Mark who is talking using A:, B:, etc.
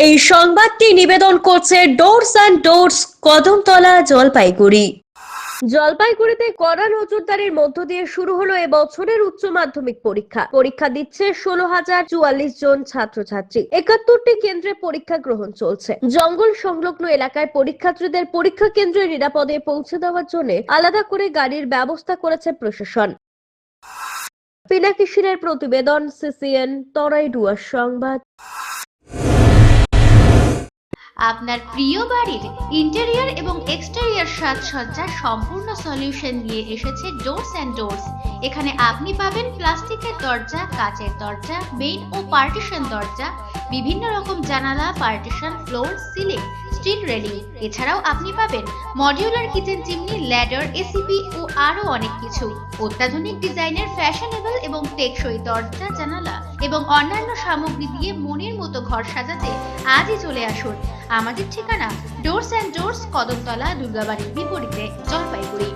A: এই সংবাদটি নিবেদন করছে doors and doors, Kadamtala, Jalpaiguri. জলপাইগুড়িতে কড়া নজরদারির মধ্য দিয়ে শুরু হলো এবছরের উচ্চ মাধ্যমিক পরীক্ষা দিচ্ছে 16,044 জন ছাত্রছাত্রী। 71টি কেন্দ্রে পরীক্ষা গ্রহণ চলছে। জঙ্গল সংলগ্ন এলাকায় পরীক্ষার্থীদের পরীক্ষা কেন্দ্রে নিরাপদে পৌঁছে দেওয়ার জন্য আলাদা করে গাড়ির ব্যবস্থা করেছে প্রশাসন। পিনাকি সেনের প্রতিবেদন, সিসিএন, তরাইডুয়ার সংবাদ।
B: আপনার প্রিয় বাড়ির ইন্টেরিয়র এবং এক্সটেরিয়র সাজসজ্জার সম্পূর্ণ সলিউশন নিয়ে এসেছে ডোরস অ্যান্ড ডোরস। এখানে আপনি পাবেন প্লাস্টিকের দরজা, কাচের দরজা, মেইন ও পার্টিশন দরজা, বিভিন্ন রকম জানালা, partition, floor, ceiling, steel railing. এছাড়াও আপনি পাবেন modular kitchen chimney, ladder, ACP ও আরো অনেক কিছু। অত্যাধুনিক ডিজাইনের ফ্যাশনেবল এবং টেকসই দরজা, জানালা এবং অন্যান্য সামগ্রী দিয়ে মনের মতো ঘর সাজাতে আজই চলে আসুন। আমাদের ঠিকানা ডোরস অ্যান্ড ডোরস, কদমতলা, দুর্গাবাড়ির বিপরীতে, জলপাইগুড়ি।